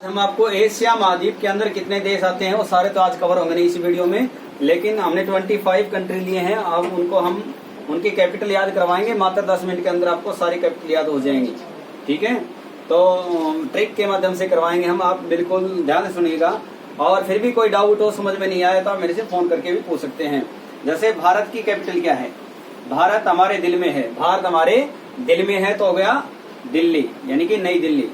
हम आपको एशिया महाद्वीप के अंदर कितने देश आते हैं वो सारे तो आज कवर होंगे नहीं इस वीडियो में, लेकिन हमने 25 कंट्री लिए हैं। अब उनको हम उनकी कैपिटल याद करवाएंगे। मात्र 10 मिनट के अंदर आपको सारी कैपिटल याद हो जाएंगी। ठीक है, तो ट्रिक के माध्यम से करवाएंगे हम, आप बिल्कुल ध्यान से सुनिएगा। और फिर भी कोई डाउट हो, समझ में नहीं आया तो आप मेरे से फोन करके भी पूछ सकते हैं। जैसे भारत की कैपिटल क्या है? भारत हमारे दिल में है। भारत हमारे दिल में है तो हो गया दिल्ली, यानी कि नई दिल्ली।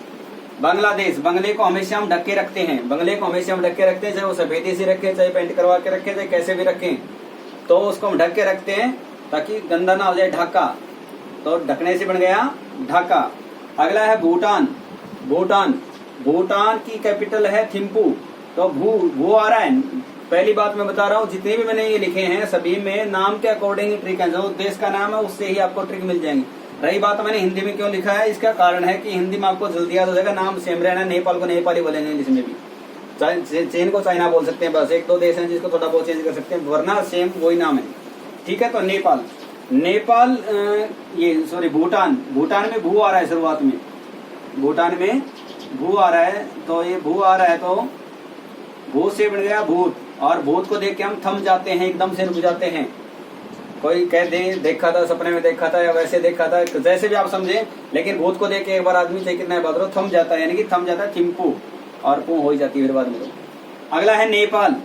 बांग्लादेश, बंगले को हमेशा हम ढक के रखते हैं। बंगले को हमेशा हम ढक के रखते हैं, चाहे वो सफेदी से रखे, चाहे पेंट करवा के रखे, चाहे कैसे भी रखें, तो उसको हम ढक के रखते हैं ताकि गंदा ना हो जाए। ढाका, तो ढकने से बन गया ढाका। अगला है भूटान। भूटान, भूटान की कैपिटल है थिम्पू। तो भू आ रहा है। पहली बात मैं बता रहा हूँ, जितने भी मैंने ये लिखे हैं सभी में नाम के अकॉर्डिंग ट्रिक है। जो देश का नाम है उससे ही आपको ट्रिक मिल जाएंगे। रही बात मैंने हिंदी में क्यों लिखा है, इसका कारण है कि हिंदी में आपको जल्दी याद हो जाएगा। नाम सेम रहना, नेपाल को नेपाली बोलेंगे इंग्लिश में भी, चीन को चाइना बोल सकते हैं। बस एक दो देश हैं जिसको थोड़ा बहुत चेंज कर सकते हैं, वरना सेम वही नाम है। ठीक है, तो नेपाल, नेपाल ये सॉरी भूटान, भूटान में भू आ रहा है शुरुआत में। भूटान में भू आ रहा है, तो ये भू आ रहा है तो भू से बन गया भूत। और भूत को देख के हम थम जाते हैं, एकदम से रुक जाते हैं। कोई कह दे देखा था, सपने में देखा था, या वैसे देखा था, जैसे भी आप समझे, लेकिन भूत को देख के एक बार आदमी चाहे कितना बदलो थम जाता है, यानी कि थम जाता है। थिम्पू और पू हो जाती है फिर बाद में। तो अगला है नेपाल।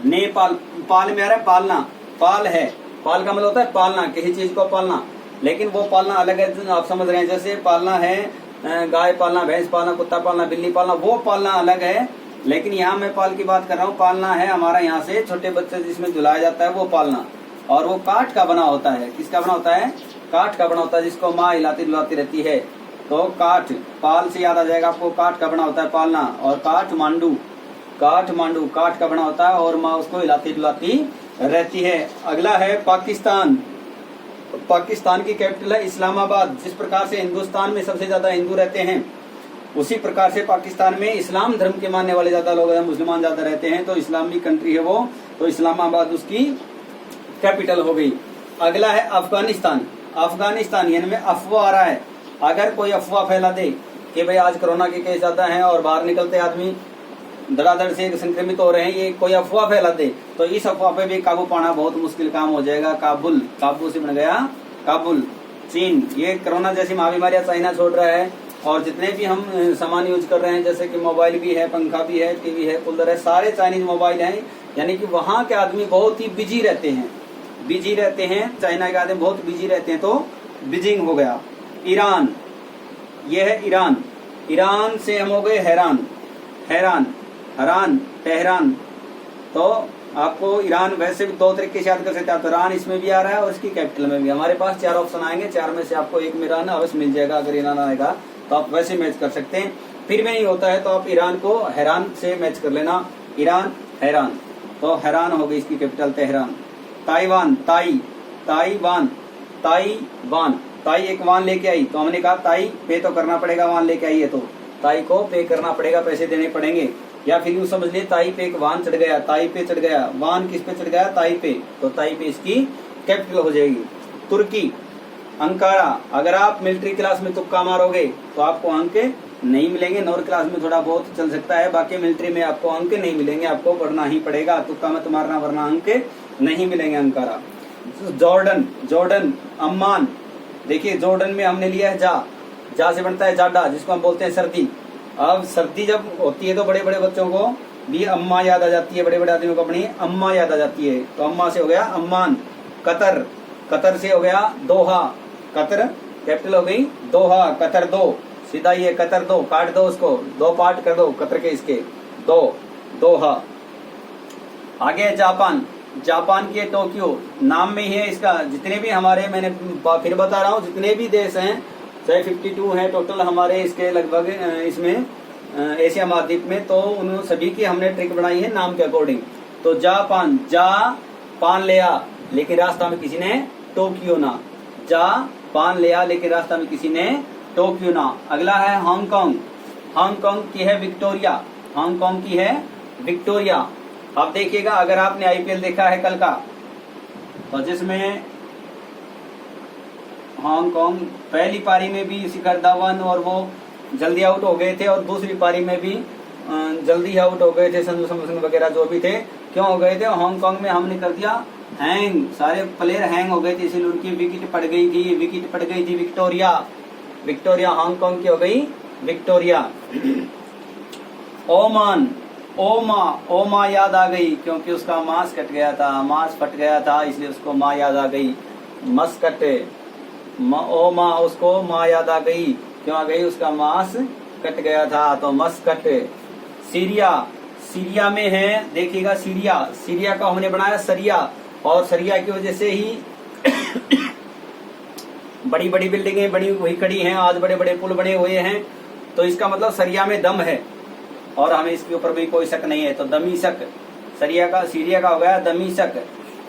नेपाल, पाल में आ रहा है पालना। पाल है, पाल का मतलब होता है पालना, किसी चीज को पालना। लेकिन वो पालना अलग है, आप समझ रहे हैं। जैसे पालना है गाय पालना, भैंस पालना, कुत्ता पालना, बिल्ली पालना, वो पालना अलग है। लेकिन यहाँ मैं पाल की बात कर रहा हूँ। पालना है हमारा यहाँ से छोटे बच्चे जिसमें झुलाया जाता है वो पालना। और वो काठ का बना होता है। किसका बना होता है? काठ का बना होता है, जिसको माँ हिलाती डुलाती रहती है। तो काठ, पाल से याद आ जाएगा आपको, काठ का बना होता है पालना। और काठ मांडू, काठ मांडू काठ का बना होता है और माँ उसको हिलाती डुलाती रहती है। अगला है पाकिस्तान। पाकिस्तान की कैपिटल है इस्लामाबाद। जिस प्रकार से हिंदुस्तान में सबसे ज्यादा हिंदू रहते हैं, उसी प्रकार से पाकिस्तान में इस्लाम धर्म के मानने वाले ज्यादा लोग हैं, मुसलमान ज्यादा रहते हैं। तो इस्लामी कंट्री है वो, तो इस्लामाबाद उसकी कैपिटल हो गई। अगला है अफगानिस्तान। अफगानिस्तान, यानी में अफवाह आ रहा है। अगर कोई अफवाह फैला दे कि भाई आज कोरोना के केस ज्यादा हैं और बाहर निकलते आदमी धड़ाधड़ से संक्रमित हो रहे हैं, ये कोई अफवाह फैला दे, तो इस अफवाह पे भी काबू पाना बहुत मुश्किल काम हो जाएगा। काबुल, काबू से बन गया काबुल। चीन, ये कोरोना जैसी महाबीमारियां चाइना छोड़ रहा है। और जितने भी हम सामान यूज कर रहे हैं, जैसे कि मोबाइल भी है, पंखा भी है, टीवी है, कूलर है, सारे चाइनीज मोबाइल हैं। यानी कि वहाँ के आदमी बहुत ही बिजी रहते हैं, बिजी रहते हैं। चाइना के आदमी बहुत बिजी रहते हैं, तो बीजिंग हो गया। ईरान, ये है ईरान। ईरान से हम हो गए हैरान। हैरान, हरान, तेहरान। तो आपको ईरान वैसे भी दो तरीके से याद कर सकते हैं। तो ईरान इसमें भी आ रहा है और इसकी कैपिटल में भी। हमारे पास 4 ऑप्शन आएंगे, 4 में से आपको एक में ईरान अवश्य मिल जाएगा। अगर ईरान आएगा तो आप वैसे मैच कर सकते हैं। फिर भी नहीं होता है तो आप ईरान को हैरान से मैच कर लेना। ईरान, हैरान, तो हैरान हो गई इसकी capital Tehran. Taiwan, Taiwan, Taiwan, ताई एक वान लेके आई, तो हमने कहा ताई पे तो करना पड़ेगा, वान लेके आई है तो ताई को पे करना पड़ेगा, पैसे देने पड़ेंगे। या फिर यूं समझ लिए ताई पे एक वान चढ़ गया, ताई पे चढ़ गया। वान किस पे चढ़ गया? ताई पे, तो ताई पे इसकी कैपिटल हो जाएगी। तुर्की, अंकारा। अगर आप मिलिट्री क्लास में तुक्का मारोगे तो आपको अंक नहीं मिलेंगे। 9वीं क्लास में थोड़ा बहुत चल सकता है, बाकी मिलिट्री में आपको अंक नहीं मिलेंगे। आपको पढ़ना ही पड़ेगा, तुक्का मत मारना वरना अंक नहीं मिलेंगे। अंकारा। Jordan, Jordan, Amman. देखिए जॉर्डन में हमने लिया है जा से बनता है जाडा, जिसको हम बोलते हैं सर्दी। अब सर्दी जब होती है तो बड़े बड़े बच्चों को भी अम्मा याद आ जाती है, बड़े बड़े आदमियों को अपनी अम्मा याद आ जाती है। तो अम्मा से हो गया अम्मान। कतर, कतर से हो गया दोहा। कतर कैपिटल हो गई दोहा। कतर दो, सीधा ये कतर दो, काट दो उसको, 2 पार्ट कर दो कतर के इसके, दो, दोहा। आगे जापान। जापान के टोक्यो, नाम में ही है इसका। जितने भी हमारे, मैंने फिर बता रहा हूँ, जितने भी देश हैं, चाहे 52 हैं टोटल हमारे इसके लगभग इसमें एशिया महाद्वीप में, तो उन सभी की हमने ट्रिक बनाई है नाम के अकॉर्डिंग। तो जापान, जा पान लिया लेकिन रास्ता में किसी ने टोक्यो ना। जा पान लिया लेकिन रास्ता में किसी ने टोक्यो ना। अगला है हांगकांग। हांगकांग की है विक्टोरिया। हांगकांग की है विक्टोरिया। आप देखिएगा, अगर आपने आईपीएल देखा है कल का, तो जिसमें हांगकांग पहली पारी में भी शिखर धवन और वो जल्दी आउट हो गए थे और दूसरी पारी में भी जल्दी आउट हो गए थे। संजू सैमसन वगैरह जो भी थे, क्यों हो गए थे? हांगकांग में हमने कर दिया हैंग, सारे प्लेयर हैंग हो गए थे, इसलिए उनकी विकेट पड़ गई थी। विक्टोरिया हांगकांग की हो गई विक्टोरिया। ओमान, ओमा याद आ गई क्योंकि उसका मांस कट गया था, मांस फट गया था, इसलिए उसको माँ याद आ गई। मस्कट, ओमा, उसको माँ याद आ गई, क्यों आ गई? उसका मांस कट गया था, तो मस्कट। सीरिया में है, देखिएगा सीरिया का हमने बनाया सरिया, और सरिया की वजह से ही बड़ी बड़ी बिल्डिंगें बनी हुई खड़ी हैं, आज बड़े बड़े पुल बने हुए हैं, तो इसका मतलब सरिया में दम है और हमें इसके ऊपर भी कोई शक नहीं है। तो दमीशक, सीरिया का हो गया दमीशक।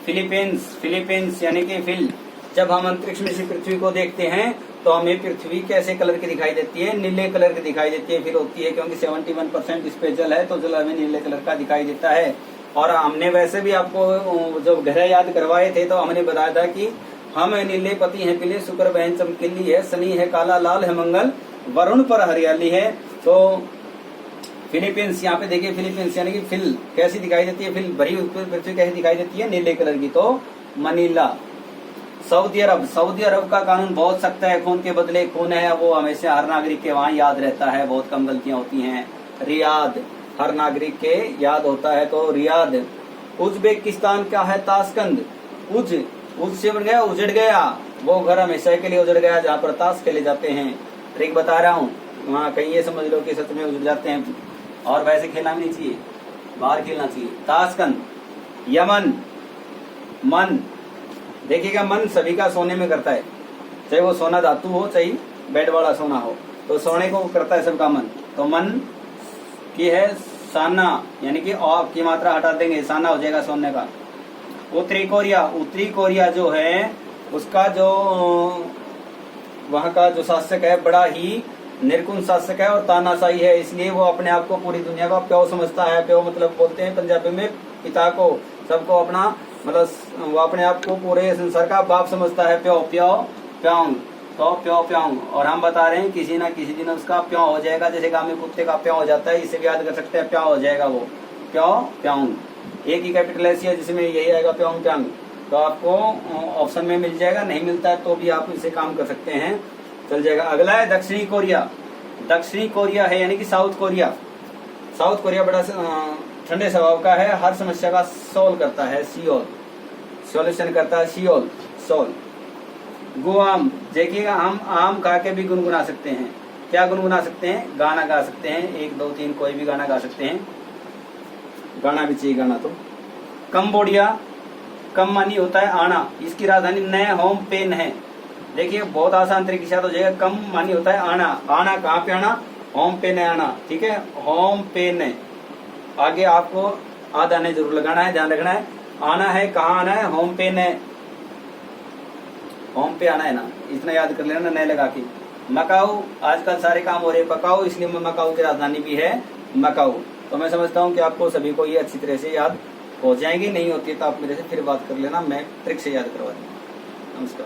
फिलीपींस यानी कि फिल। जब हम अंतरिक्ष में से पृथ्वी को देखते हैं तो हमें पृथ्वी कैसे कलर की दिखाई देती है? नीले कलर की दिखाई देती है। फिर होती है क्योंकि 71% इस पे जल है, तो जल हमें नीले कलर का दिखाई देता है। और हमने वैसे भी आपको जब ग्रह याद करवाए थे तो हमने बताया था कि हम है नीले, पति है पीले, शुक्र बहन चमकीली है, शनि है काला, लाल है मंगल, वरुण पर हरियाली है। तो फिलीपींस, यहाँ पे देखिए फिलीपींस यानी कि फिल कैसी दिखाई देती है? फिल भरी पृथ्वी कैसी दिखाई देती है? नीले कलर की, तो मनीला। सऊदी अरब का कानून बहुत सख्त है, खून के बदले खून है, वो हमेशा हर नागरिक के वहाँ याद रहता है, बहुत कम गलतियां होती हैं। रियाद, हर नागरिक के याद होता है, तो रियाद। उज्बेकिस्तान का है ताशकंद। उज से बन गया उजड़ गया, वो घर हमेशा के लिए उजड़ गया जहाँ पर ताश खेले जाते हैं। ट्रिक बता रहा हूँ, वहाँ कहीं ये समझ लो कि सच में उजड़ जाते हैं, और वैसे खेलना भी नहीं चाहिए, बाहर खेलना चाहिए। ताशकंद। यमन, मन, देखिएगा मन सभी का सोने में करता है, चाहे वो सोना धातु हो चाहे बेड वाला सोना हो, तो सोने को करता है सबका मन। तो मन की है साना, यानी कि औ की मात्रा हटा देंगे, साना हो जाएगा सोने का। उत्तरी कोरिया जो है उसका जो वहाँ का जो शासक है बड़ा ही निर्गुण शासक है और तानाशाही है, इसलिए वो अपने आप को पूरी दुनिया का प्यो समझता है। प्यो मतलब बोलते हैं पंजाबी में पिता को, सबको अपना मतलब वो अपने आप को पूरे संसार का बाप समझता है। प्यो प्योंग, तो प्यो प्योंग। और हम बता रहे हैं किसी ना किसी दिन उसका प्यो हो जाएगा, जैसे गाँव में कुत्ते का प्यो हो जाता है, इसे भी याद कर सकते हैं, प्यो हो जाएगा वो, प्यो प्योंग। एक ही कैपिटल ऐसी है जिसमें यही आएगा प्योंग प्यांग, तो आपको ऑप्शन में मिल जाएगा, नहीं मिलता है तो भी आप इसे काम कर सकते हैं, चल जाएगा। अगला है दक्षिणी कोरिया है यानी कि साउथ कोरिया बड़ा ठंडे स्वभाव का है, हर समस्या का सोल्व करता है, सॉल्यूशन करता है, सोल। गुआम, देखिएगा हम आम खा के भी गुनगुना सकते हैं। क्या गुनगुना सकते हैं? गाना गा सकते हैं, 1 2 3 कोई भी गाना गा सकते हैं, गाना भी चाहिए गाना। तो कंबोडिया, कम मानी होता है आना, इसकी राजधानी नए होम पेन है। देखिए बहुत आसान तरीके से याद हो जाएगा, कम मानी होता है आना, आना कहाँ पे आना? होम पेन है आना, ठीक है, होम पेन है। आगे आपको आधा ने जरूर लगाना है, ध्यान रखना है, आना है कहाँ आना है? होम पेन है, होम पे आना है ना, इतना याद कर लेना नए लगा के। मकाऊ, आजकल सारे काम हो रहे पकाऊ, इसलिए मकाऊ की राजधानी भी है मकाऊ। तो मैं समझता हूँ कि आपको सभी को ये अच्छी तरह से याद हो जाएंगे, नहीं होती तो आप मेरे से फिर बात कर लेना, मैं ट्रिक से याद करवा दूंगा। नमस्कार।